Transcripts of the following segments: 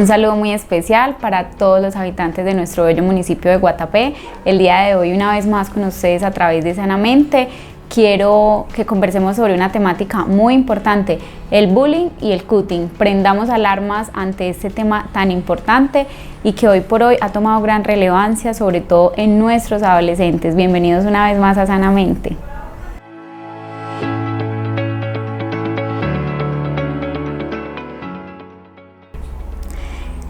Un saludo muy especial para todos los habitantes de nuestro bello municipio de Guatapé. El día de hoy, una vez más con ustedes a través de Sanamente, quiero que conversemos sobre una temática muy importante, el bullying y el cutting. Prendamos alarmas ante este tema tan importante y que hoy por hoy ha tomado gran relevancia, sobre todo en nuestros adolescentes. Bienvenidos una vez más a Sanamente.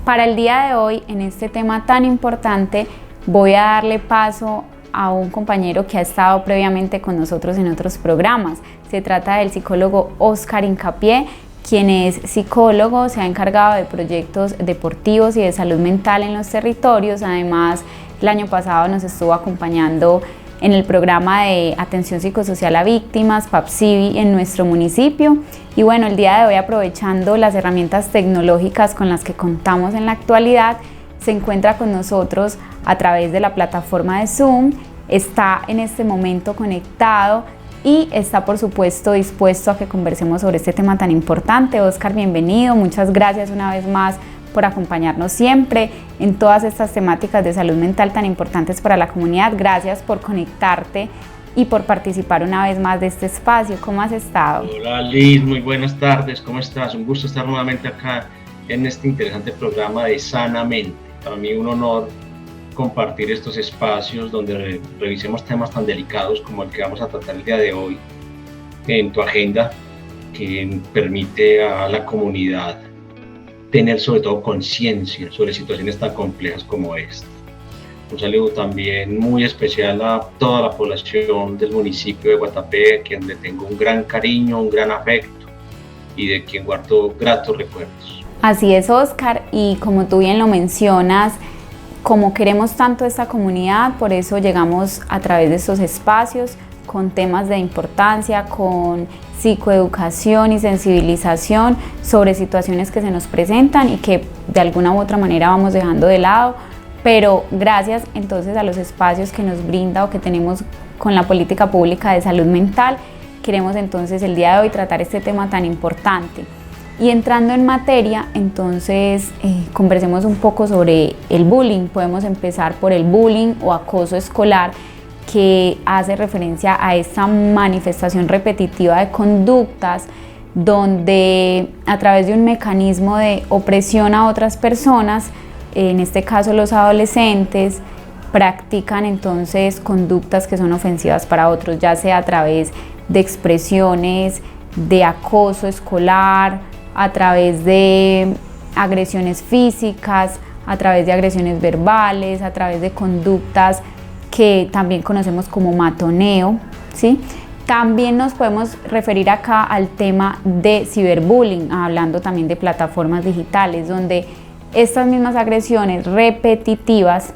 Para el día de hoy, en este tema tan importante, voy a darle paso a un compañero que ha estado previamente con nosotros en otros programas. Se trata del psicólogo Óscar Hincapié, quien es psicólogo, se ha encargado de proyectos deportivos y de salud mental en los territorios. Además, el año pasado nos estuvo acompañando en el programa de atención psicosocial a víctimas, PAPSIVI, en nuestro municipio. Y bueno, el día de hoy, aprovechando las herramientas tecnológicas con las que contamos en la actualidad, se encuentra con nosotros a través de la plataforma de Zoom, está en este momento conectado y está por supuesto dispuesto a que conversemos sobre este tema tan importante. Óscar, bienvenido, muchas gracias una vez más por acompañarnos siempre en todas estas temáticas de salud mental tan importantes para la comunidad. Gracias por conectarte y por participar una vez más de este espacio. ¿Cómo has estado? Hola Liz, muy buenas tardes, ¿cómo estás? Un gusto estar nuevamente acá en este interesante programa de Sanamente. Para mí un honor compartir estos espacios donde revisemos temas tan delicados como el que vamos a tratar el día de hoy en tu agenda, que permite a la comunidad tener sobre todo conciencia sobre situaciones tan complejas como esta. Un saludo también muy especial a toda la población del municipio de Guatapé, a quien le tengo un gran cariño, un gran afecto y de quien guardo gratos recuerdos. Así es, Óscar, y como tú bien lo mencionas, como queremos tanto esta comunidad, por eso llegamos a través de estos espacios con temas de importancia, con psicoeducación y sensibilización sobre situaciones que se nos presentan y que de alguna u otra manera vamos dejando de lado, pero gracias entonces a los espacios que nos brinda o que tenemos con la política pública de salud mental, queremos entonces el día de hoy tratar este tema tan importante. Y entrando en materia, entonces conversemos un poco sobre el bullying. Podemos empezar por el bullying o acoso escolar, que hace referencia a esta manifestación repetitiva de conductas donde a través de un mecanismo de opresión a otras personas, en este caso los adolescentes, practican entonces conductas que son ofensivas para otros, ya sea a través de expresiones de acoso escolar, a través de agresiones físicas, a través de agresiones verbales, a través de conductas que también conocemos como matoneo, ¿sí? También nos podemos referir acá al tema de ciberbullying, hablando también de plataformas digitales, donde estas mismas agresiones repetitivas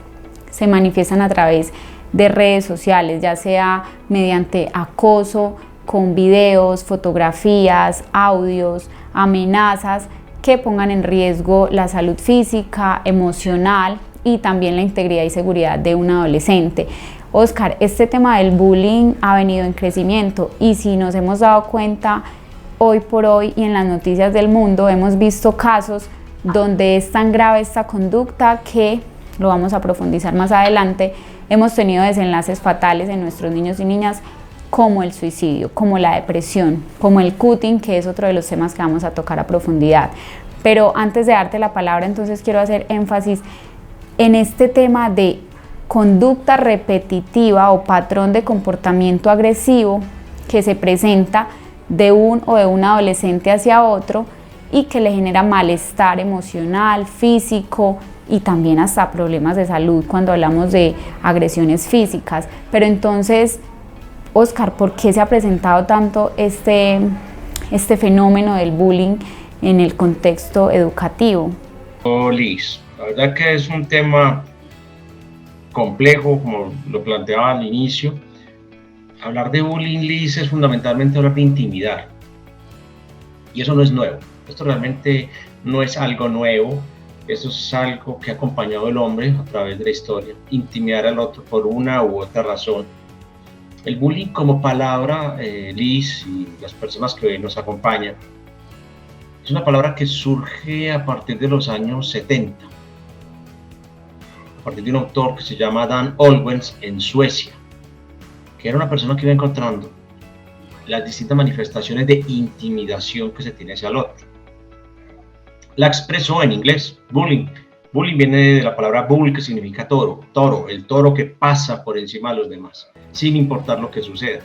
se manifiestan a través de redes sociales, ya sea mediante acoso con videos, fotografías, audios, amenazas que pongan en riesgo la salud física, emocional y también la integridad y seguridad de un adolescente. Óscar, este tema del bullying ha venido en crecimiento y si nos hemos dado cuenta hoy por hoy y en las noticias del mundo hemos visto casos donde es tan grave esta conducta que, lo vamos a profundizar más adelante, hemos tenido desenlaces fatales en nuestros niños y niñas como el suicidio, como la depresión, como el cutting, que es otro de los temas que vamos a tocar a profundidad. Pero antes de darte la palabra, entonces quiero hacer énfasis en este tema de conducta repetitiva o patrón de comportamiento agresivo que se presenta de un o de un adolescente hacia otro y que le genera malestar emocional, físico y también hasta problemas de salud cuando hablamos de agresiones físicas. Pero entonces, Óscar, ¿por qué se ha presentado tanto este fenómeno del bullying en el contexto educativo? Liz, la verdad que es un tema complejo, como lo planteaba al inicio. Hablar de bullying, Liz, es fundamentalmente hablar de intimidar. Y eso no es nuevo. Esto realmente no es algo nuevo. Eso es algo que ha acompañado al hombre a través de la historia. Intimidar al otro por una u otra razón. El bullying como palabra, Liz y las personas que hoy nos acompañan, Es una palabra que surge a partir de los años 70, a partir de un autor que se llama Dan Olwens en Suecia, que era una persona que iba encontrando las distintas manifestaciones de intimidación que se tiene hacia el otro. La expresó en inglés, bullying. Bullying viene de la palabra bull, que significa toro, el toro que pasa por encima de los demás, sin importar lo que suceda.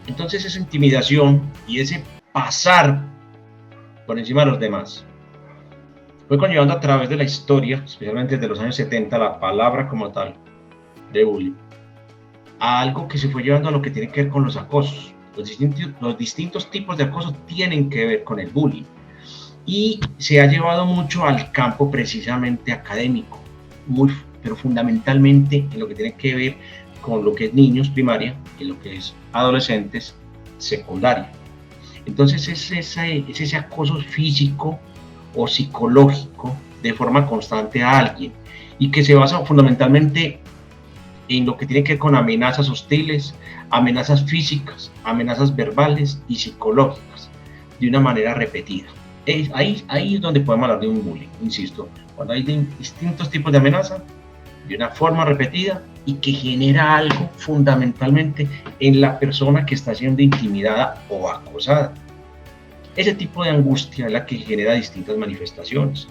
Entonces esa intimidación y ese pasar por encima de los demás fue conllevando a través de la historia, especialmente desde los años 70, la palabra como tal de bullying, a algo que se fue llevando a lo que tiene que ver con los acosos. Los distintos tipos de acoso tienen que ver con el bullying. Y se ha llevado mucho al campo precisamente académico, pero fundamentalmente en lo que tiene que ver con lo que es niños, primaria, y lo que es adolescentes, secundaria. Entonces es ese acoso físico o psicológico de forma constante a alguien, y que se basa fundamentalmente en lo que tiene que ver con amenazas hostiles, amenazas físicas, amenazas verbales y psicológicas, de una manera repetida. Ahí es donde podemos hablar de un bullying, insisto, cuando hay distintos tipos de amenaza, de una forma repetida y que genera algo fundamentalmente en la persona que está siendo intimidada o acosada. Ese tipo de angustia es la que genera distintas manifestaciones.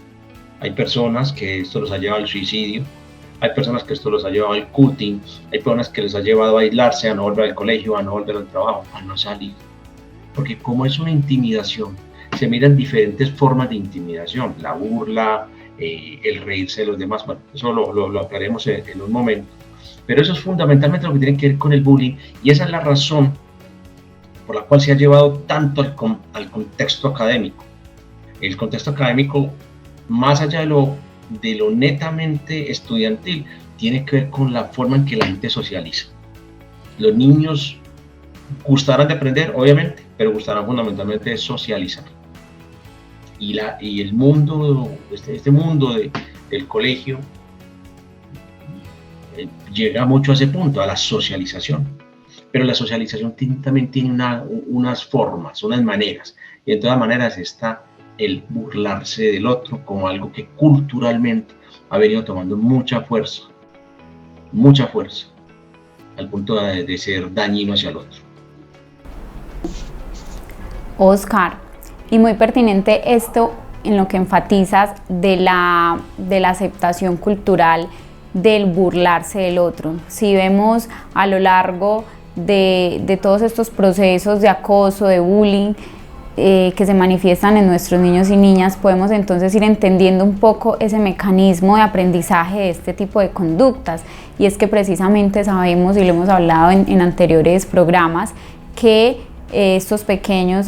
Hay personas que esto los ha llevado al suicidio, hay personas que esto los ha llevado al cutting, hay personas que les ha llevado a aislarse, a no volver al colegio, a no volver al trabajo, a no salir. Porque como es una intimidación, se miran diferentes formas de intimidación, la burla, el reírse de los demás. Bueno, eso lo aclaremos en un momento, pero eso es fundamentalmente lo que tiene que ver con el bullying, y esa es la razón por la cual se ha llevado tanto al contexto académico. El contexto académico, más allá de lo netamente estudiantil, tiene que ver con la forma en que la gente socializa. Los niños gustarán de aprender, obviamente, pero gustarán fundamentalmente de socializar. Y el mundo, este mundo del colegio, llega mucho a ese punto, a la socialización. Pero la socialización también tiene unas formas, unas maneras. Y de todas maneras está el burlarse del otro como algo que culturalmente ha venido tomando mucha fuerza, al punto de ser dañino hacia el otro. Oscar, y muy pertinente esto en lo que enfatizas de la aceptación cultural del burlarse del otro. Si vemos a lo largo de todos estos procesos de acoso, de bullying, que se manifiestan en nuestros niños y niñas, podemos entonces ir entendiendo un poco ese mecanismo de aprendizaje de este tipo de conductas. Y es que precisamente sabemos, y lo hemos hablado en anteriores programas, que estas pequeñas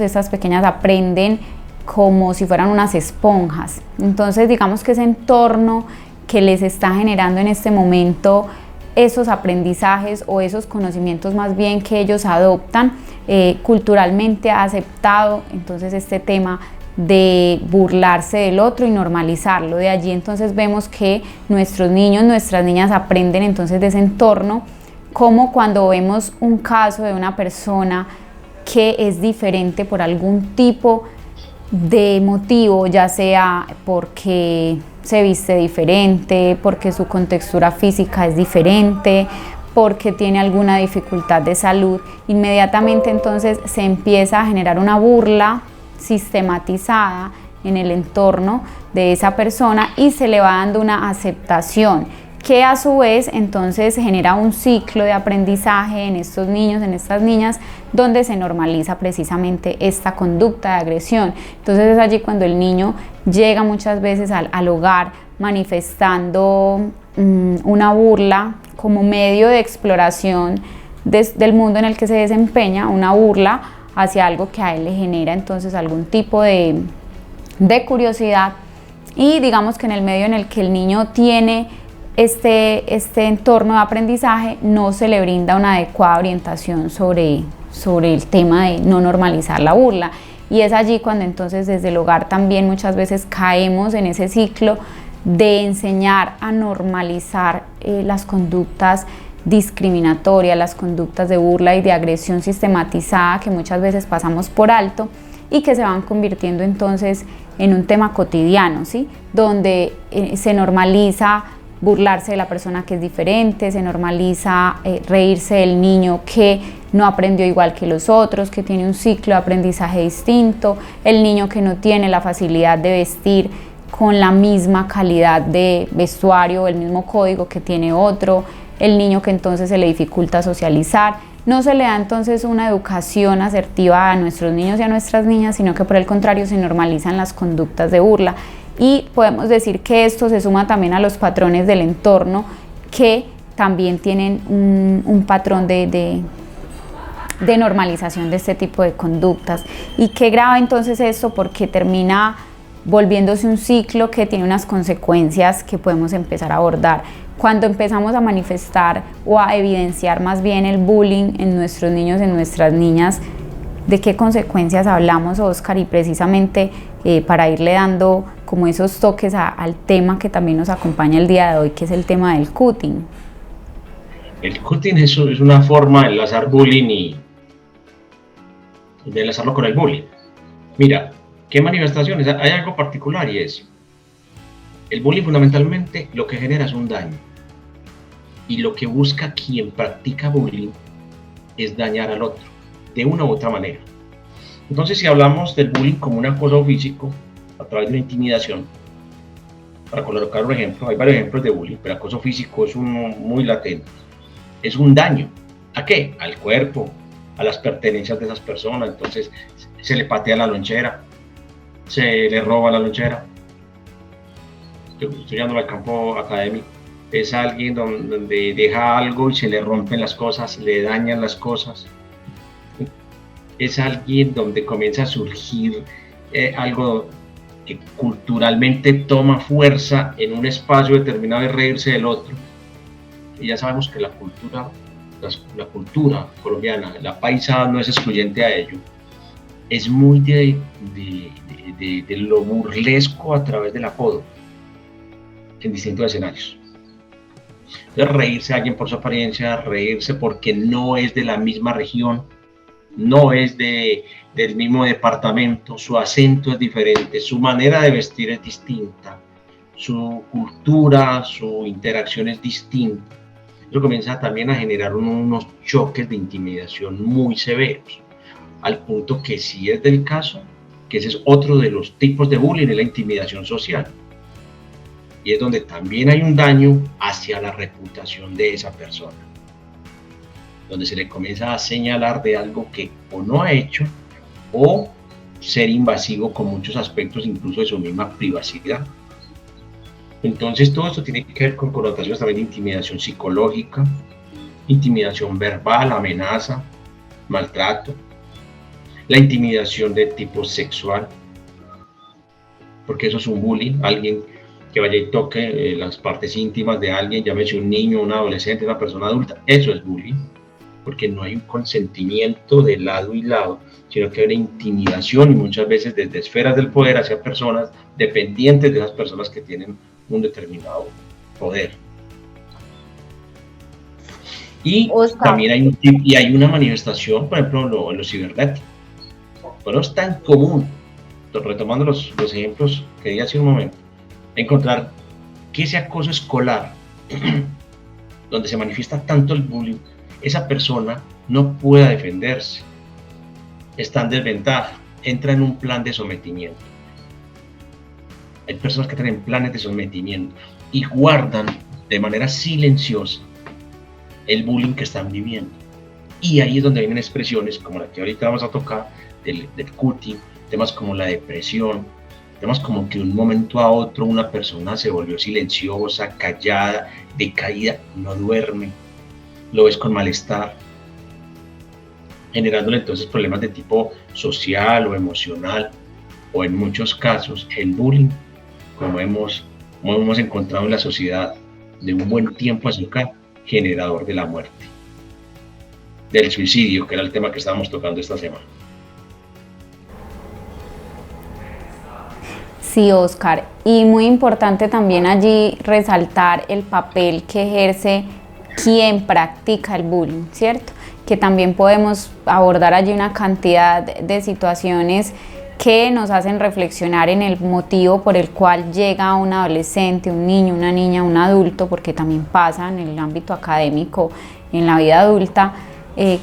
aprenden como si fueran unas esponjas. Entonces digamos que ese entorno que les está generando en este momento esos aprendizajes o esos conocimientos más bien que ellos adoptan, culturalmente ha aceptado entonces este tema de burlarse del otro y normalizarlo. De allí entonces vemos que nuestros niños, nuestras niñas aprenden entonces de ese entorno, como cuando vemos un caso de una persona que es diferente por algún tipo de motivo, ya sea porque se viste diferente, porque su contextura física es diferente, porque tiene alguna dificultad de salud, inmediatamente entonces se empieza a generar una burla sistematizada en el entorno de esa persona y se le va dando una aceptación, que a su vez entonces genera un ciclo de aprendizaje en estos niños, en estas niñas, donde se normaliza precisamente esta conducta de agresión. Entonces es allí cuando el niño llega muchas veces al hogar manifestando una burla como medio de exploración del mundo en el que se desempeña, una burla hacia algo que a él le genera entonces algún tipo de curiosidad, y digamos que en el medio en el que el niño tiene este entorno de aprendizaje no se le brinda una adecuada orientación sobre el tema de no normalizar la burla, y es allí cuando entonces desde el hogar también muchas veces caemos en ese ciclo de enseñar a normalizar las conductas discriminatorias, las conductas de burla y de agresión sistematizada que muchas veces pasamos por alto, y que se van convirtiendo entonces en un tema cotidiano, ¿sí? Donde se normaliza burlarse de la persona que es diferente, se normaliza reírse del niño que no aprendió igual que los otros, que tiene un ciclo de aprendizaje distinto, el niño que no tiene la facilidad de vestir con la misma calidad de vestuario o el mismo código que tiene otro, el niño que entonces se le dificulta socializar. No se le da entonces una educación asertiva a nuestros niños y a nuestras niñas, sino que por el contrario se normalizan las conductas de burla. Y podemos decir que esto se suma también a los patrones del entorno, que también tienen un patrón de normalización de este tipo de conductas. Y qué grave entonces esto, porque termina volviéndose un ciclo que tiene unas consecuencias que podemos empezar a abordar. Cuando empezamos a manifestar o a evidenciar más bien el bullying en nuestros niños, en nuestras niñas, ¿de qué consecuencias hablamos, Oscar? Y precisamente para irle dando como esos toques al tema que también nos acompaña el día de hoy, que es el tema del cutting. El cutting es una forma de enlazar bullying y de enlazarlo con el bullying. Mira, ¿qué manifestaciones? Hay algo particular y es, el bullying fundamentalmente lo que genera es un daño. Y lo que busca quien practica bullying es dañar al otro, de una u otra manera. Entonces, si hablamos del bullying como un acoso físico, a través de una intimidación, para colocar un ejemplo, hay varios ejemplos de bullying, pero el acoso físico es uno muy latente. Es un daño. ¿A qué? Al cuerpo, a las pertenencias de esas personas. Entonces, se le patea la lonchera, se le roba la lonchera. Yo estoy yendo al campo académico. Es alguien donde deja algo y se le rompen las cosas, le dañan las cosas. Es alguien donde comienza a surgir algo que culturalmente toma fuerza en un espacio determinado de reírse del otro. Y ya sabemos que la cultura colombiana, la paisa, no es excluyente a ello. Es muy de lo burlesco a través del apodo en distintos escenarios. Entonces, reírse a alguien por su apariencia, reírse porque no es de la misma región, no es del mismo departamento, su acento es diferente, su manera de vestir es distinta, su cultura, su interacción es distinta. Eso comienza también a generar unos choques de intimidación muy severos, al punto que sí es del caso, que ese es otro de los tipos de bullying, es la intimidación social. Y es donde también hay un daño hacia la reputación de esa persona, donde se le comienza a señalar de algo que o no ha hecho o ser invasivo con muchos aspectos, incluso de su misma privacidad. Entonces todo esto tiene que ver con connotaciones también de intimidación psicológica, intimidación verbal, amenaza, maltrato, la intimidación de tipo sexual, porque eso es un bullying, alguien que vaya y toque las partes íntimas de alguien, llámese un niño, un adolescente, una persona adulta, eso es bullying, porque no hay un consentimiento de lado y lado, sino que hay una intimidación y muchas veces desde esferas del poder hacia personas dependientes de esas personas que tienen un determinado poder. Y Oscar, también hay una manifestación, por ejemplo, en lo cibernético. Bueno, es tan común, retomando los ejemplos que di hace un momento, encontrar que ese acoso escolar, donde se manifiesta tanto el bullying, esa persona no pueda defenderse, está en desventaja, entra en un plan de sometimiento. Hay personas que tienen planes de sometimiento y guardan de manera silenciosa el bullying que están viviendo. Y ahí es donde vienen expresiones como la que ahorita vamos a tocar, del cutting, temas como la depresión, temas como que de un momento a otro una persona se volvió silenciosa, callada, decaída, no duerme, lo ves con malestar, generándole entonces problemas de tipo social o emocional, o en muchos casos el bullying, como hemos encontrado en la sociedad de un buen tiempo hacia acá, generador de la muerte, del suicidio, que era el tema que estábamos tocando esta semana. Sí, Oscar, y muy importante también allí resaltar el papel que ejerce quien practica el bullying, ¿cierto? Que también podemos abordar allí una cantidad de situaciones que nos hacen reflexionar en el motivo por el cual llega un adolescente, un niño, una niña, un adulto, porque también pasa en el ámbito académico, en la vida adulta,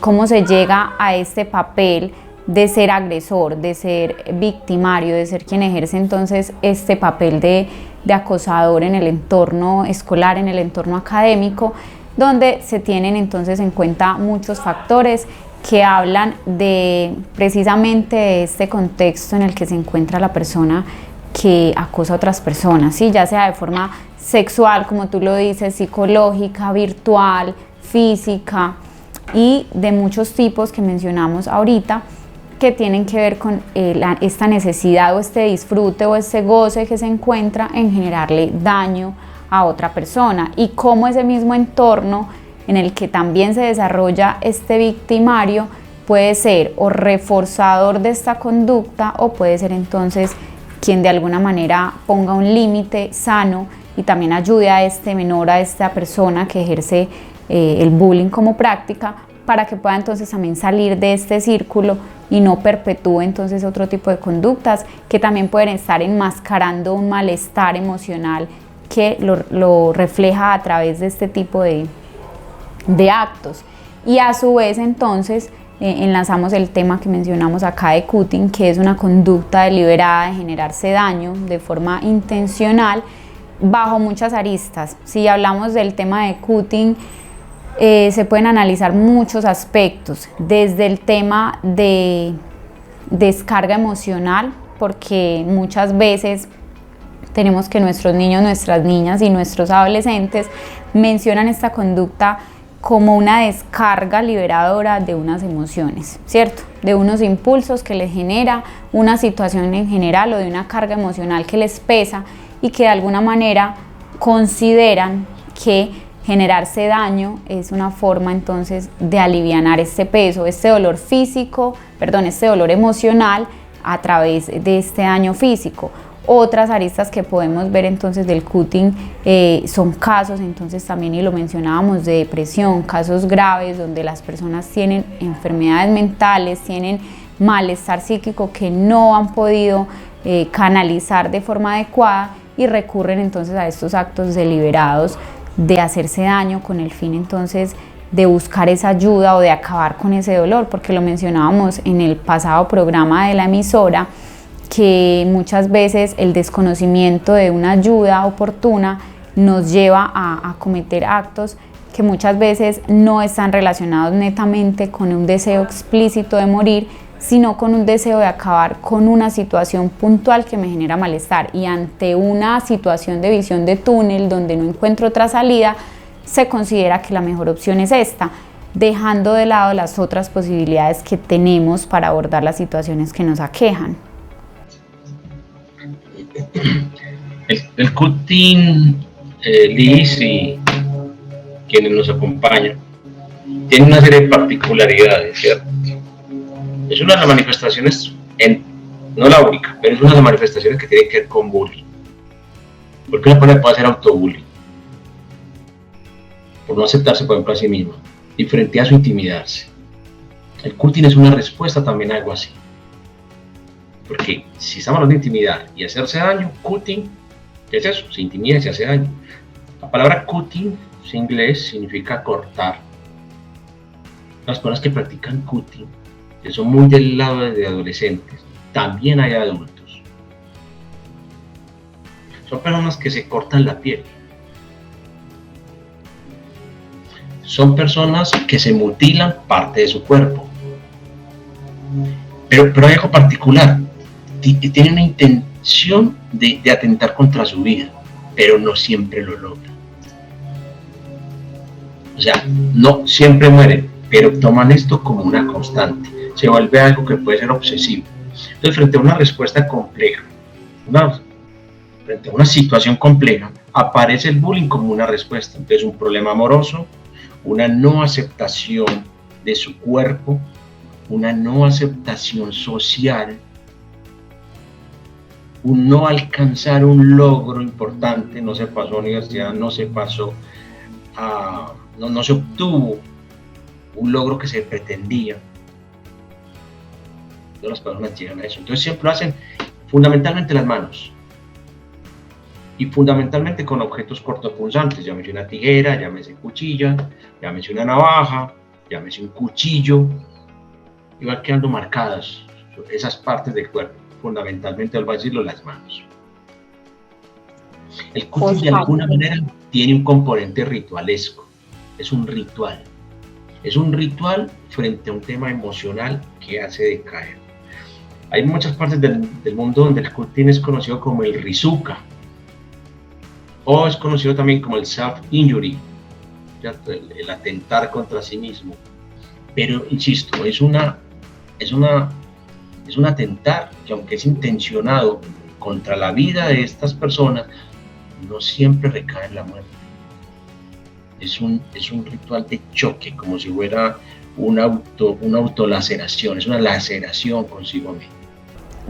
cómo se llega a este papel de ser agresor, de ser victimario, de ser quien ejerce entonces este papel de acosador en el entorno escolar, en el entorno académico, donde se tienen entonces en cuenta muchos factores que hablan de precisamente de este contexto en el que se encuentra la persona que acosa a otras personas, ¿sí? Ya sea de forma sexual, como tú lo dices, psicológica, virtual, física y de muchos tipos que mencionamos ahorita, que tienen que ver con esta necesidad o este disfrute o este goce que se encuentra en generarle daño a otra persona, y cómo ese mismo entorno en el que también se desarrolla este victimario puede ser o reforzador de esta conducta, o puede ser entonces quien de alguna manera ponga un límite sano y también ayude a este menor, a esta persona que ejerce el bullying como práctica, para que pueda entonces también salir de este círculo y no perpetúe entonces otro tipo de conductas que también pueden estar enmascarando un malestar emocional que lo refleja a través de este tipo de actos. Y a su vez entonces enlazamos el tema que mencionamos acá de cutting, que es una conducta deliberada de generarse daño de forma intencional bajo muchas aristas. Si hablamos del tema de cutting, se pueden analizar muchos aspectos, desde el tema de descarga emocional, porque muchas veces tenemos que nuestros niños, nuestras niñas y nuestros adolescentes mencionan esta conducta como una descarga liberadora de unas emociones, ¿cierto? De unos impulsos que les genera una situación en general, o de una carga emocional que les pesa, y que de alguna manera consideran que generarse daño es una forma entonces de alivianar este peso, este dolor este dolor emocional a través de este daño físico. Otras aristas que podemos ver entonces del cutting son casos entonces también, y lo mencionábamos, de depresión, casos graves donde las personas tienen enfermedades mentales, tienen malestar psíquico que no han podido canalizar de forma adecuada, y recurren entonces a estos actos deliberados de hacerse daño con el fin entonces de buscar esa ayuda o de acabar con ese dolor, porque lo mencionábamos en el pasado programa de la emisora, que muchas veces el desconocimiento de una ayuda oportuna nos lleva a cometer actos que muchas veces no están relacionados netamente con un deseo explícito de morir, sino con un deseo de acabar con una situación puntual que me genera malestar, y ante una situación de visión de túnel donde no encuentro otra salida, se considera que la mejor opción es esta, dejando de lado las otras posibilidades que tenemos para abordar las situaciones que nos aquejan. El cutting, Liz y quienes nos acompañan, tiene una serie de particularidades, ¿cierto? Es una de las manifestaciones, no la única, pero es una de las manifestaciones que tiene que ver con bullying. Porque una persona puede hacer autobullying por no aceptarse, por ejemplo, a sí misma, y frente a su intimidarse. El cutting es una respuesta también a algo así. Porque si estamos hablando de intimidar y hacerse daño, cutting, ¿qué es eso? Se intimida y se hace daño. La palabra cutting, en inglés, significa cortar. Las personas que practican cutting, que son muy del lado de adolescentes, también hay adultos. Son personas que se cortan la piel. Son personas que se mutilan parte de su cuerpo. Pero hay algo particular. Tiene una intención de atentar contra su vida, pero no siempre lo logra. O sea, no siempre mueren, pero toman esto como una constante. Se vuelve algo que puede ser obsesivo. Entonces, frente a una respuesta compleja, frente a una situación compleja, aparece el bullying como una respuesta. Entonces, un problema amoroso, una no aceptación de su cuerpo, una no aceptación social, un no alcanzar un logro importante, no se pasó a la universidad, no se pasó no se obtuvo un logro que se pretendía. Todas las personas llegan a eso. Entonces siempre lo hacen fundamentalmente las manos. Y fundamentalmente con objetos cortopunzantes, llámese una tijera, llámese cuchilla, llámese una navaja, llámese un cuchillo, y van quedando marcadas esas partes del cuerpo, fundamentalmente, al decirlo, las manos. El cutting de alguna manera tiene un componente ritualesco, es un ritual frente a un tema emocional que hace decaer. Hay muchas partes del mundo donde el cutting es conocido como el rizuka, o es conocido también como el self-injury, el atentar contra sí mismo. Pero, insisto, es un atentar que, aunque es intencionado contra la vida de estas personas, no siempre recae en la muerte. Es un ritual de choque, como si fuera una autolaceración, es una laceración consigo mismo.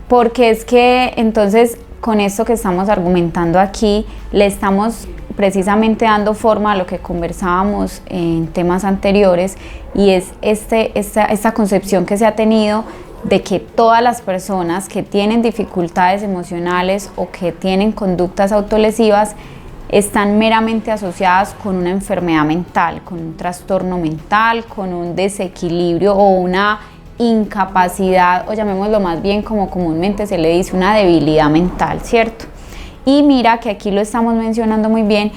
Porque es que entonces, con esto que estamos argumentando aquí, le estamos precisamente dando forma a lo que conversábamos en temas anteriores, y es esta concepción que se ha tenido de que todas las personas que tienen dificultades emocionales o que tienen conductas autolesivas están meramente asociadas con una enfermedad mental, con un trastorno mental, con un desequilibrio o una incapacidad, o llamémoslo más bien como comúnmente se le dice, una debilidad mental, ¿cierto? Y mira que aquí lo estamos mencionando muy bien,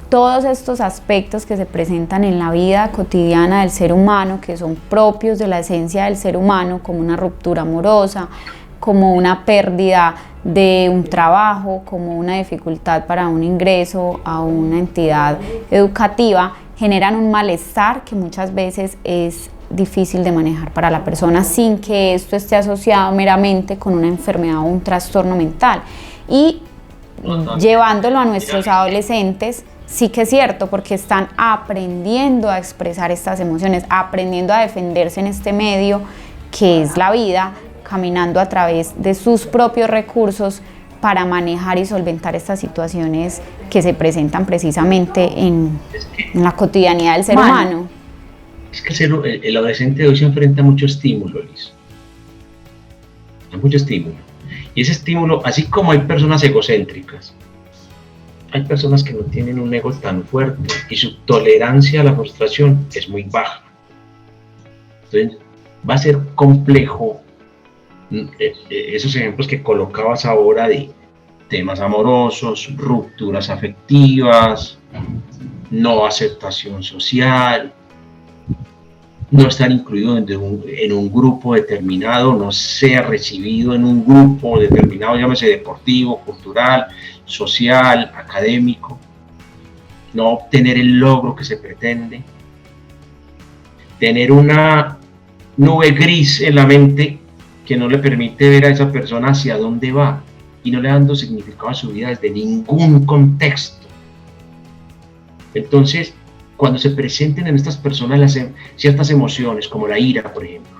todos estos aspectos que se presentan en la vida cotidiana del ser humano, que son propios de la esencia del ser humano, como una ruptura amorosa, como una pérdida de un trabajo, como una dificultad para un ingreso a una entidad educativa, generan un malestar que muchas veces es difícil de manejar para la persona sin que esto esté asociado meramente con una enfermedad o un trastorno mental. Y llevándolo a nuestros adolescentes, sí que es cierto, porque están aprendiendo a expresar estas emociones, aprendiendo a defenderse en este medio que es la vida, caminando a través de sus propios recursos para manejar y solventar estas situaciones que se presentan precisamente en la cotidianidad del ser humano. Es que el adolescente de hoy se enfrenta a mucho estímulo, Liz. A mucho estímulo. Y ese estímulo, así como hay personas egocéntricas, hay personas que no tienen un ego tan fuerte y su tolerancia a la frustración es muy baja. Entonces, va a ser complejo esos ejemplos que colocabas ahora de temas amorosos, rupturas afectivas, no aceptación social, no estar incluido en un grupo determinado, no ser recibido en un grupo determinado, llámese deportivo, cultural, social, académico, no obtener el logro que se pretende, tener una nube gris en la mente que no le permite ver a esa persona hacia dónde va y no le dando significado a su vida desde ningún contexto. Entonces, cuando se presenten en estas personas ciertas emociones, como la ira, por ejemplo,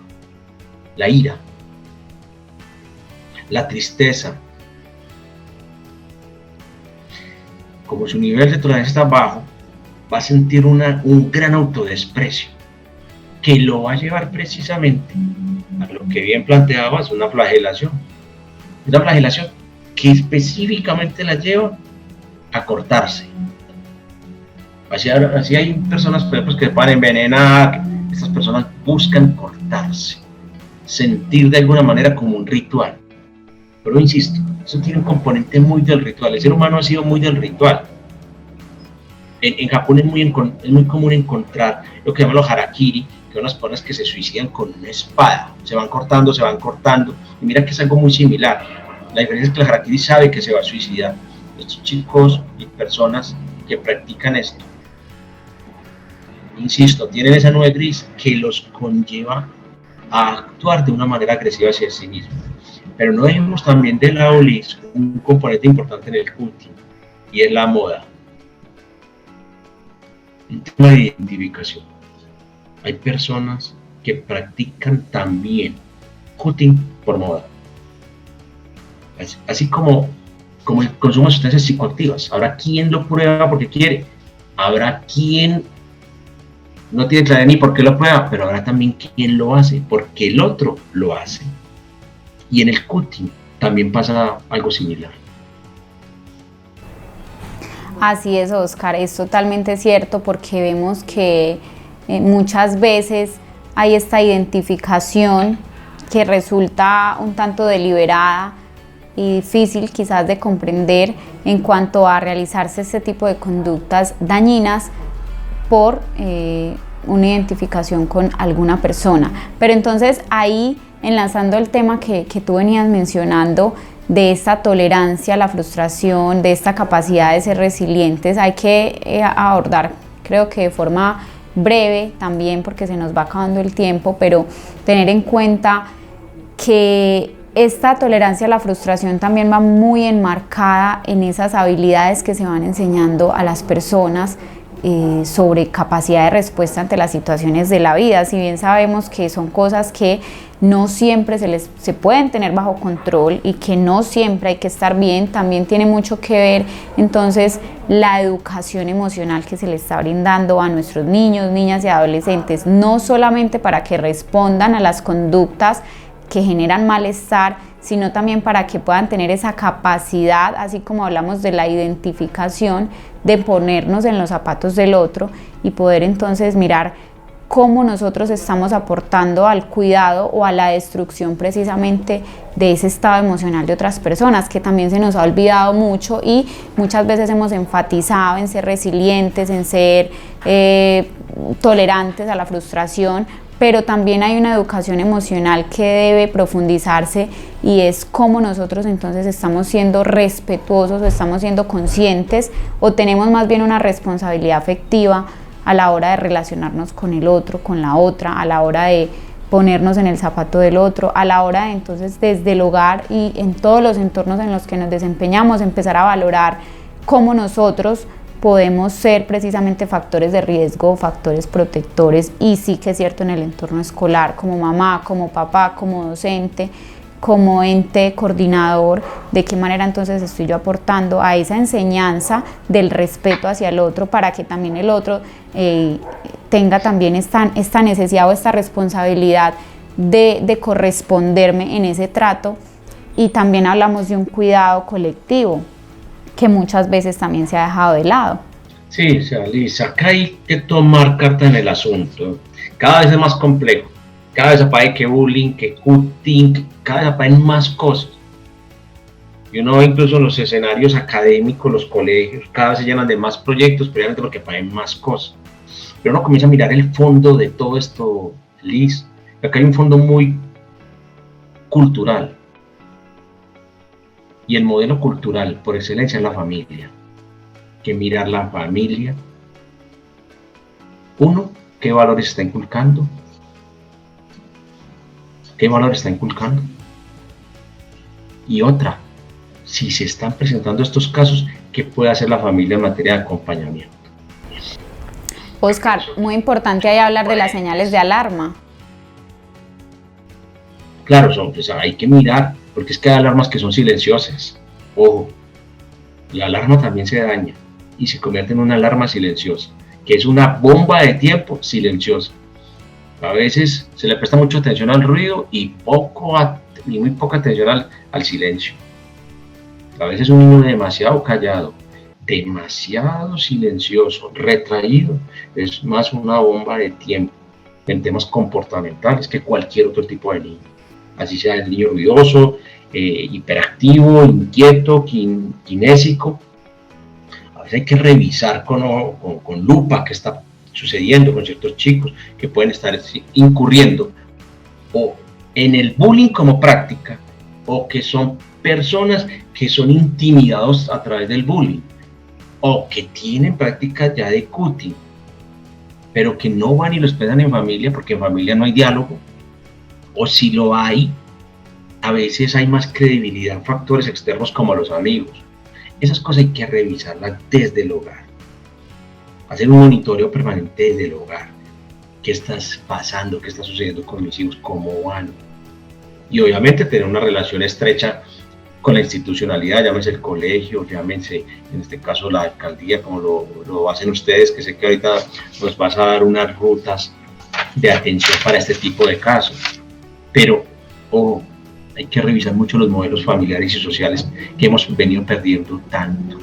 la ira, la tristeza, como su nivel de tolerancia está bajo, va a sentir un gran autodesprecio, que lo va a llevar precisamente a lo que bien planteabas, una flagelación que específicamente la lleva a cortarse. Así hay personas, por ejemplo, que van a envenenar. Estas personas buscan cortarse, sentir de alguna manera como un ritual. Pero insisto, eso tiene un componente muy del ritual. El ser humano ha sido muy del ritual. En Japón es muy común encontrar lo que llaman los harakiri, que son las personas que se suicidan con una espada. Se van cortando. Y mira que es algo muy similar. La diferencia es que el harakiri sabe que se va a suicidar. Estos chicos y personas que practican esto, insisto, tienen esa nube gris que los conlleva a actuar de una manera agresiva hacia sí mismos. Pero no dejemos también de lado, Liz, un componente importante en el cutting, y es la moda. Un tema de identificación. Hay personas que practican también cutting por moda. Así como el consumo de sustancias psicoactivas. Habrá quien lo prueba porque quiere, habrá quien no tiene claridad ni por qué lo prueba, pero habrá también quien lo hace porque el otro lo hace. Y en el cutting también pasa algo similar. Así es, Oscar, es totalmente cierto porque vemos que muchas veces hay esta identificación que resulta un tanto deliberada y difícil quizás de comprender en cuanto a realizarse este tipo de conductas dañinas por una identificación con alguna persona. Pero entonces ahí, enlazando el tema que tú venías mencionando, de esta tolerancia a la frustración, de esta capacidad de ser resilientes, hay que abordar, creo que de forma breve también, porque se nos va acabando el tiempo, pero tener en cuenta que esta tolerancia a la frustración también va muy enmarcada en esas habilidades que se van enseñando a las personas sobre capacidad de respuesta ante las situaciones de la vida. Si bien sabemos que son cosas que no siempre se pueden tener bajo control y que no siempre hay que estar bien, también tiene mucho que ver entonces la educación emocional que se le está brindando a nuestros niños, niñas y adolescentes, no solamente para que respondan a las conductas que generan malestar, sino también para que puedan tener esa capacidad, así como hablamos de la identificación, de ponernos en los zapatos del otro y poder entonces mirar cómo nosotros estamos aportando al cuidado o a la destrucción precisamente de ese estado emocional de otras personas, que también se nos ha olvidado mucho y muchas veces hemos enfatizado en ser resilientes, en ser tolerantes a la frustración, pero también hay una educación emocional que debe profundizarse y es cómo nosotros entonces estamos siendo respetuosos o estamos siendo conscientes o tenemos más bien una responsabilidad afectiva a la hora de relacionarnos con el otro, con la otra, a la hora de ponernos en el zapato del otro, a la hora de entonces desde el hogar y en todos los entornos en los que nos desempeñamos empezar a valorar cómo nosotros podemos ser precisamente factores de riesgo, factores protectores, y sí que es cierto en el entorno escolar, como mamá, como papá, como docente, como ente coordinador, de qué manera entonces estoy yo aportando a esa enseñanza del respeto hacia el otro para que también el otro tenga también esta necesidad o esta responsabilidad de corresponderme en ese trato. Y también hablamos de un cuidado colectivo que muchas veces también se ha dejado de lado. Sí, o sea, Lisa, acá hay que tomar carta en el asunto. Cada vez es más complejo. Cada vez aparece que bullying, que cutting, cada vez aparecen más cosas. Y uno ve incluso en los escenarios académicos, los colegios, cada vez se llenan de más proyectos, precisamente porque aparecen más cosas. Pero uno comienza a mirar el fondo de todo esto, Liz. Acá hay un fondo muy cultural. Y el modelo cultural por excelencia es la familia. Que mirar la familia. Uno, ¿qué valores está inculcando? ¿Qué valores está inculcando? Y otra, si se están presentando estos casos, ¿qué puede hacer la familia en materia de acompañamiento? Oscar, muy importante ahí hablar de las señales de alarma. Claro, pues hay que mirar, porque es que hay alarmas que son silenciosas. Ojo, la alarma también se daña y se convierte en una alarma silenciosa, que es una bomba de tiempo silenciosa. A veces se le presta mucha atención al ruido y muy poca atención al silencio. A veces un niño demasiado callado, demasiado silencioso, retraído, es más una bomba de tiempo en temas comportamentales que cualquier otro tipo de niño. Así sea el niño ruidoso, hiperactivo, inquieto, kinésico. A veces hay que revisar con lupa qué está sucediendo con ciertos chicos que pueden estar incurriendo o en el bullying como práctica o que son personas que son intimidados a través del bullying o que tienen prácticas ya de cutting, pero que no van y lo expresan en familia porque en familia no hay diálogo, o si lo hay, a veces hay más credibilidad en factores externos como los amigos. Esas cosas hay que revisarlas desde el hogar, hacer un monitoreo permanente desde el hogar. ¿Qué está pasando? ¿Qué está sucediendo con mis hijos? ¿Cómo van? Y obviamente tener una relación estrecha con la institucionalidad, llámese el colegio, llámese en este caso la alcaldía, como lo hacen ustedes, que sé que ahorita nos vas a dar unas rutas de atención para este tipo de casos. Pero Hay que revisar mucho los modelos familiares y sociales que hemos venido perdiendo tanto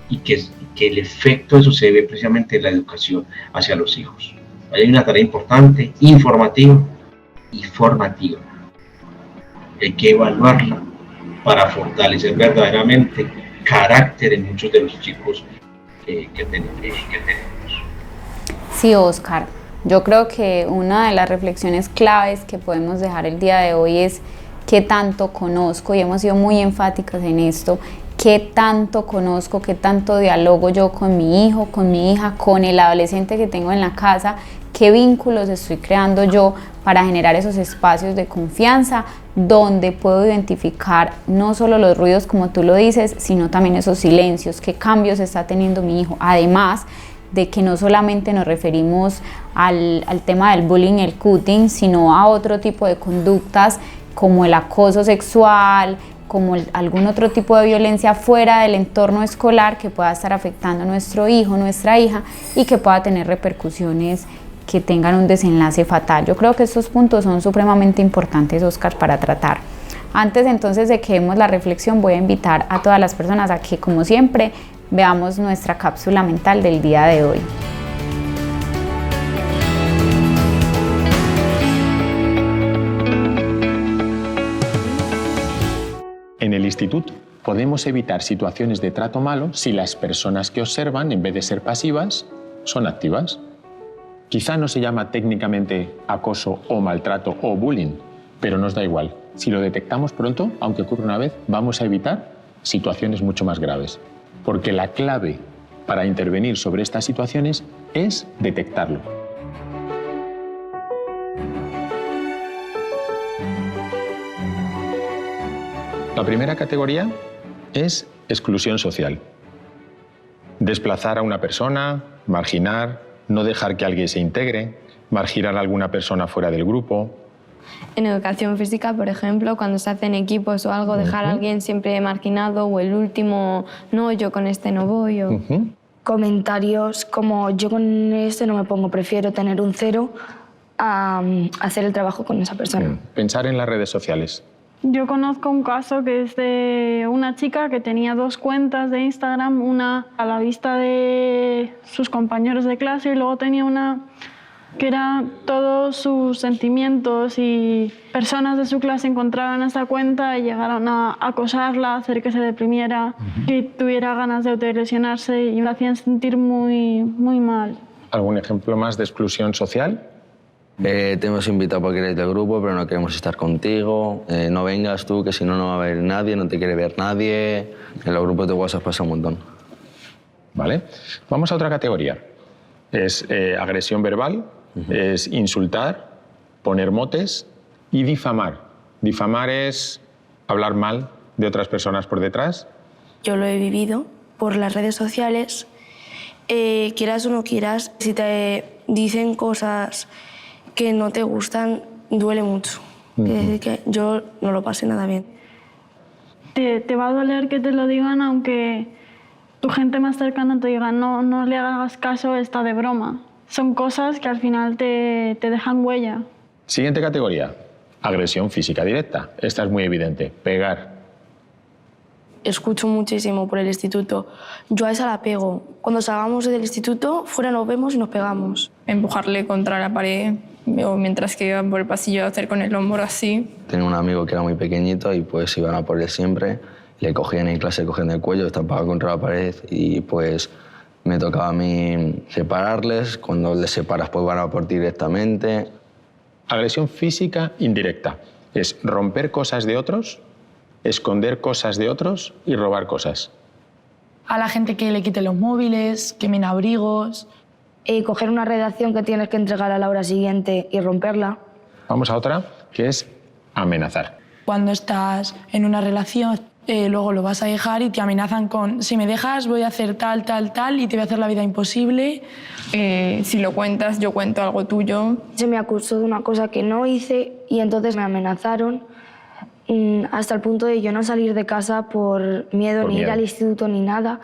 y que el efecto de eso se ve precisamente en la educación hacia los hijos. Hay una tarea importante, informativa y formativa. Hay que evaluarla para fortalecer verdaderamente carácter en muchos de los chicos que tenemos. Sí, Oscar, yo creo que una de las reflexiones claves que podemos dejar el día de hoy es qué tanto conozco, y hemos sido muy enfáticas en esto, qué tanto conozco, qué tanto dialogo yo con mi hijo, con mi hija, con el adolescente que tengo en la casa, qué vínculos estoy creando yo para generar esos espacios de confianza donde puedo identificar no solo los ruidos como tú lo dices, sino también esos silencios, qué cambios está teniendo mi hijo. Además de que no solamente nos referimos al tema del bullying y el cutting, sino a otro tipo de conductas como el acoso sexual, como algún otro tipo de violencia fuera del entorno escolar que pueda estar afectando a nuestro hijo, nuestra hija, y que pueda tener repercusiones que tengan un desenlace fatal. Yo creo que estos puntos son supremamente importantes, Oscar, para tratar. Antes entonces de que demos la reflexión, voy a invitar a todas las personas a que, como siempre, veamos nuestra cápsula mental del día de hoy. En el instituto podemos evitar situaciones de trato malo si las personas que observan, en vez de ser pasivas, son activas. Quizá no se llama técnicamente acoso o maltrato o bullying, pero nos da igual. Si lo detectamos pronto, aunque ocurra una vez, vamos a evitar situaciones mucho más graves. Porque la clave para intervenir sobre estas situaciones es detectarlo. La primera categoría es exclusión social. Desplazar a una persona, marginar, no dejar que alguien se integre, marginar a alguna persona fuera del grupo. En educación física, por ejemplo, cuando se hacen equipos o algo, dejar a alguien siempre marginado o el último, no, yo con este no voy. Comentarios como yo con este no me pongo, prefiero tener un 0 a hacer el trabajo con esa persona. Pensar en las redes sociales. Yo conozco un caso que es de una chica que tenía 2 cuentas de Instagram, una a la vista de sus compañeros de clase y luego tenía una que era todos sus sentimientos, y personas de su clase encontraban esa cuenta y llegaron a acosarla, a hacer que se deprimiera, que tuviera ganas de autolesionarse, y la hacían sentir muy, muy mal. ¿Algún ejemplo más de exclusión social? Te hemos invitado porque eres del grupo, pero no queremos estar contigo. No vengas tú, que si no, no va a haber nadie, no te quiere ver nadie. En los grupos de WhatsApp pasa un montón. Vale. Vamos a otra categoría. Es agresión verbal, es insultar, poner motes y difamar. Difamar es hablar mal de otras personas por detrás. Yo lo he vivido por las redes sociales. Quieras o no quieras, si te dicen cosas que no te gustan, duele mucho. Es decir, que yo no lo pasé nada bien. Te va a doler que te lo digan, aunque tu gente más cercana te diga no le hagas caso, está de broma. Son cosas que al final te dejan huella. Siguiente categoría, agresión física directa. Esta es muy evidente, pegar. Escucho muchísimo por el instituto. Yo a esa la pego. Cuando salgamos del instituto, fuera nos vemos y nos pegamos. Empujarle contra la pared, o mientras que iban por el pasillo, hacer con el hombro así. Tenía un amigo que era muy pequeñito y pues iban a por él siempre. Le cogían en clase, cogían el cuello, estampaba contra la pared y pues me tocaba a mí separarles. Cuando les separas, pues van a por ti directamente. Agresión física indirecta es romper cosas de otros, esconder cosas de otros y robar cosas. A la gente que le quite los móviles, quemen abrigos. Coger una redacción que tienes que entregar a la hora siguiente y romperla. Vamos a otra, que es amenazar. Cuando estás en una relación, luego lo vas a dejar y te amenazan con si me dejas voy a hacer tal, tal, tal y te voy a hacer la vida imposible. Si lo cuentas, yo cuento algo tuyo. Se me acusó de una cosa que no hice y entonces me amenazaron hasta el punto de yo no salir de casa por miedo, ni ir al instituto ni nada.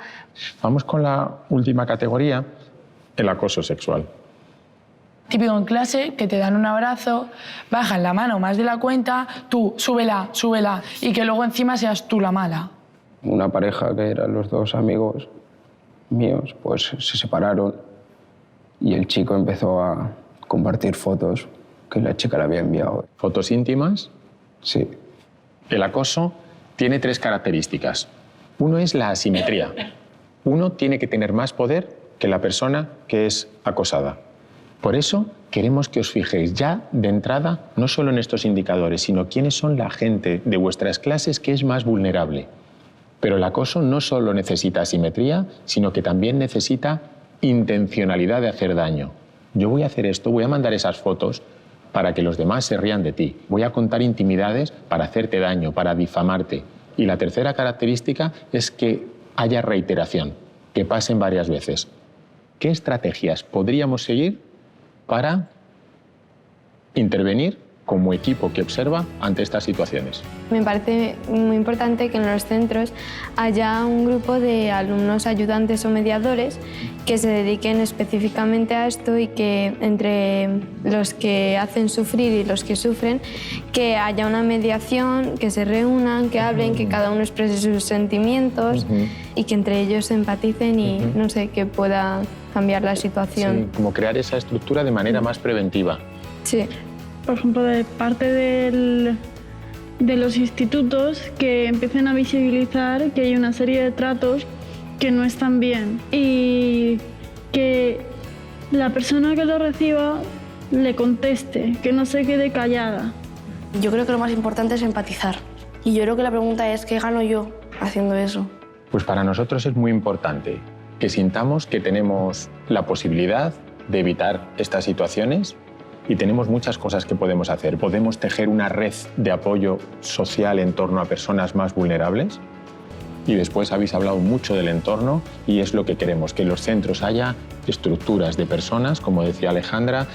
Vamos con la última categoría, el acoso sexual. Típico en clase que te dan un abrazo, bajan la mano más de la cuenta, tú súbela, súbela, y que luego encima seas tú la mala. Una pareja que eran los dos amigos míos, pues se separaron y el chico empezó a compartir fotos que la chica le había enviado. ¿Fotos íntimas? Sí. El acoso tiene 3 características. Uno es la asimetría. Uno tiene que tener más poder que la persona que es acosada. Por eso queremos que os fijéis ya de entrada no solo en estos indicadores, sino quiénes son la gente de vuestras clases que es más vulnerable. Pero el acoso no solo necesita asimetría, sino que también necesita intencionalidad de hacer daño. Yo voy a hacer esto, voy a mandar esas fotos para que los demás se rían de ti. Voy a contar intimidades para hacerte daño, para difamarte. Y la tercera característica es que haya reiteración, que pasen varias veces. ¿Qué estrategias podríamos seguir para intervenir como equipo que observa ante estas situaciones? Me parece muy importante que en los centros haya un grupo de alumnos ayudantes o mediadores que se dediquen específicamente a esto y que entre los que hacen sufrir y los que sufren, que haya una mediación, que se reúnan, que hablen, que cada uno exprese sus sentimientos y que entre ellos se empaticen y, no sé, que pueda cambiar la situación. Sí, como crear esa estructura de manera más preventiva. Sí. Por ejemplo, de parte de los institutos que empiecen a visibilizar que hay una serie de tratos que no están bien y que la persona que lo reciba le conteste, que no se quede callada. Yo creo que lo más importante es empatizar. Y yo creo que la pregunta es, ¿qué gano yo haciendo eso? Pues para nosotros es muy importante que sintamos que tenemos la posibilidad de evitar estas situaciones y tenemos muchas cosas que podemos hacer. Podemos tejer una red de apoyo social en torno a personas más vulnerables y después habéis hablado mucho del entorno y es lo que queremos, que en los centros haya estructuras de personas, como decía Alejandra,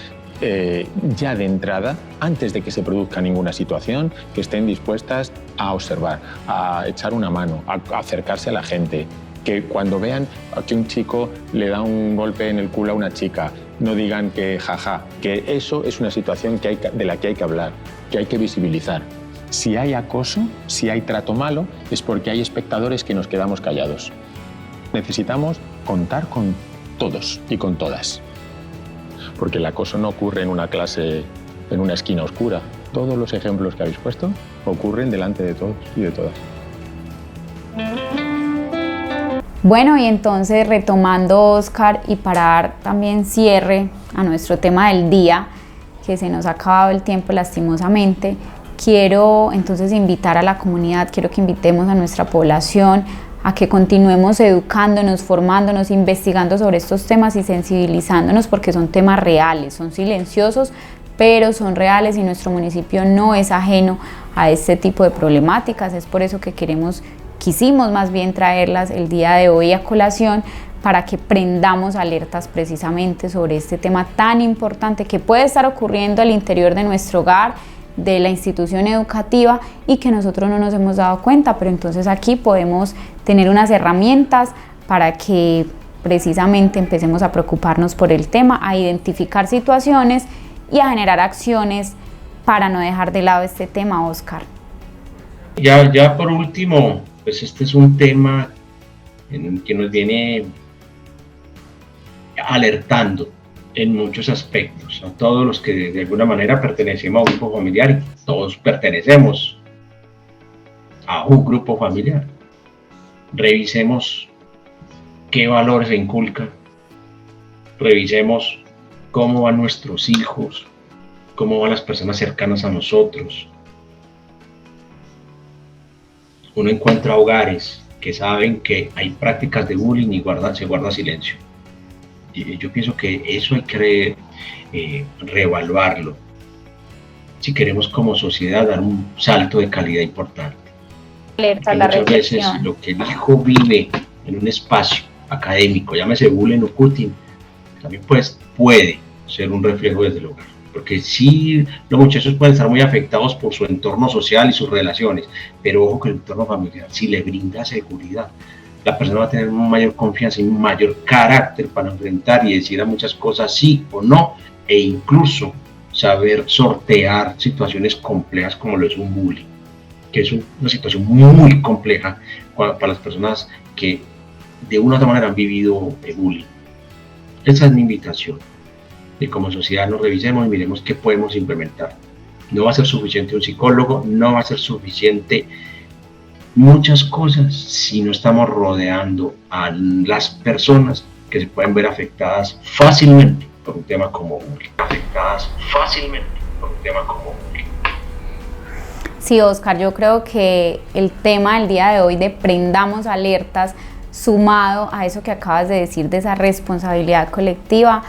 ya de entrada, antes de que se produzca ninguna situación, que estén dispuestas a observar, a echar una mano, a acercarse a la gente, que cuando vean que un chico le da un golpe en el culo a una chica, no digan que jaja, que eso es una situación de la que hay que hablar, que hay que visibilizar. Si hay acoso, si hay trato malo, es porque hay espectadores que nos quedamos callados. Necesitamos contar con todos y con todas. Porque el acoso no ocurre en una clase, en una esquina oscura. Todos los ejemplos que habéis puesto ocurren delante de todos y de todas. Bueno, y entonces retomando, Óscar, y para dar también cierre a nuestro tema del día, que se nos ha acabado el tiempo lastimosamente, quiero entonces invitar a la comunidad, quiero que invitemos a nuestra población a que continuemos educándonos, formándonos, investigando sobre estos temas y sensibilizándonos porque son temas reales, son silenciosos, pero son reales y nuestro municipio no es ajeno a este tipo de problemáticas. Es por eso que quisimos más bien traerlas el día de hoy a colación para que prendamos alertas precisamente sobre este tema tan importante que puede estar ocurriendo al interior de nuestro hogar, de la institución educativa y que nosotros no nos hemos dado cuenta, pero entonces aquí podemos tener unas herramientas para que precisamente empecemos a preocuparnos por el tema, a identificar situaciones y a generar acciones para no dejar de lado este tema, Óscar. Ya por último, pues este es un tema que nos viene alertando en muchos aspectos, a todos los que de alguna manera pertenecemos a un grupo familiar, y todos pertenecemos a un grupo familiar. Revisemos qué valores se inculcan, revisemos cómo van nuestros hijos, cómo van las personas cercanas a nosotros. Uno encuentra hogares que saben que hay prácticas de bullying y se guarda silencio. Y yo pienso que eso hay que reevaluarlo si queremos como sociedad dar un salto de calidad importante. Muchas veces lo que el hijo vive en un espacio académico, llámese bullying o cutting, también puede ser un reflejo desde el hogar. Porque sí, los muchachos pueden estar muy afectados por su entorno social y sus relaciones, pero ojo que el entorno familiar, si le brinda seguridad, la persona va a tener una mayor confianza y un mayor carácter para enfrentar y decir a muchas cosas sí o no e incluso saber sortear situaciones complejas como lo es un bullying, que es una situación muy compleja para las personas que de una u otra manera han vivido bullying. Esa es mi invitación, y como sociedad nos revisemos y miremos qué podemos implementar. No va a ser suficiente un psicólogo, no va a ser suficiente muchas cosas si no estamos rodeando a las personas que se pueden ver afectadas fácilmente por un tema como bullying. Sí, Oscar, yo creo que el tema del día de hoy de prendamos alertas, sumado a eso que acabas de decir de esa responsabilidad colectiva,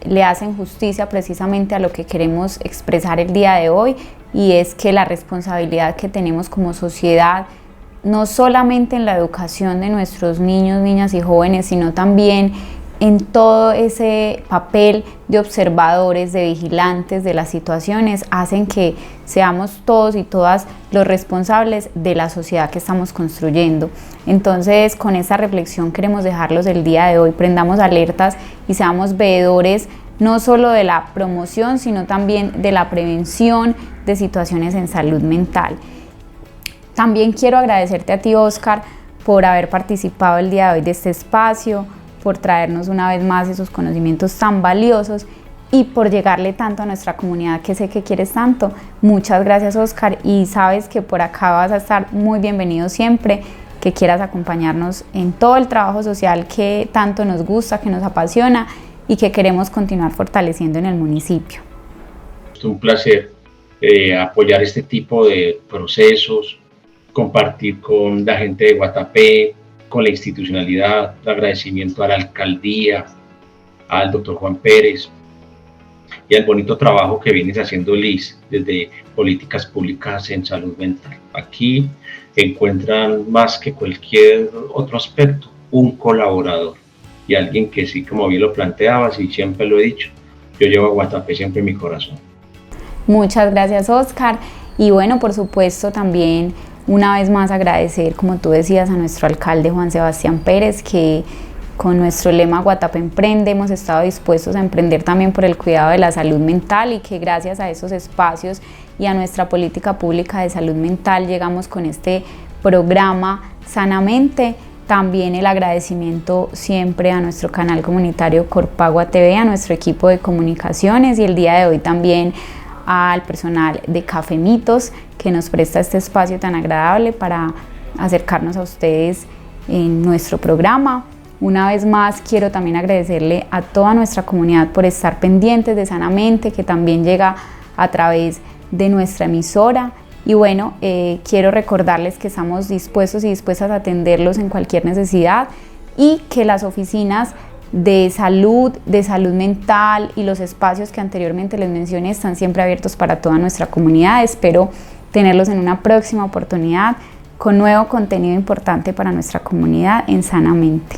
le hacen justicia precisamente a lo que queremos expresar el día de hoy, y es que la responsabilidad que tenemos como sociedad, no solamente en la educación de nuestros niños, niñas y jóvenes, sino también en todo ese papel de observadores, de vigilantes de las situaciones, hacen que seamos todos y todas los responsables de la sociedad que estamos construyendo. Entonces, con esta reflexión queremos dejarlos el día de hoy, prendamos alertas y seamos veedores no solo de la promoción, sino también de la prevención de situaciones en salud mental. También quiero agradecerte a ti, Oscar, por haber participado el día de hoy de este espacio, por traernos una vez más esos conocimientos tan valiosos y por llegarle tanto a nuestra comunidad que sé que quieres tanto. Muchas gracias, Oscar, y sabes que por acá vas a estar muy bienvenido siempre que quieras acompañarnos en todo el trabajo social que tanto nos gusta, que nos apasiona y que queremos continuar fortaleciendo en el municipio. Es un placer apoyar este tipo de procesos, compartir con la gente de Guatapé, con la institucionalidad, agradecimiento a la alcaldía, al doctor Juan Pérez y al bonito trabajo que vienes haciendo, Liz, desde políticas públicas en salud mental. Aquí encuentran más que cualquier otro aspecto un colaborador y alguien que sí, como bien lo planteabas y siempre lo he dicho, yo llevo a Guatapé siempre en mi corazón. Muchas gracias, Oscar, y bueno, por supuesto también una vez más agradecer, como tú decías, a nuestro alcalde Juan Sebastián Pérez, que con nuestro lema Guatapé Emprende hemos estado dispuestos a emprender también por el cuidado de la salud mental, y que gracias a esos espacios y a nuestra política pública de salud mental llegamos con este programa Sanamente. También el agradecimiento siempre a nuestro canal comunitario Corpagua TV, a nuestro equipo de comunicaciones, y el día de hoy también al personal de Café Mitos, que nos presta este espacio tan agradable para acercarnos a ustedes en nuestro programa. Una vez más quiero también agradecerle a toda nuestra comunidad por estar pendientes de Sanamente, que también llega a través de nuestra emisora. Y bueno, quiero recordarles que estamos dispuestos y dispuestas a atenderlos en cualquier necesidad, y que las oficinas de salud mental y los espacios que anteriormente les mencioné están siempre abiertos para toda nuestra comunidad. Espero tenerlos en una próxima oportunidad con nuevo contenido importante para nuestra comunidad en Sanamente.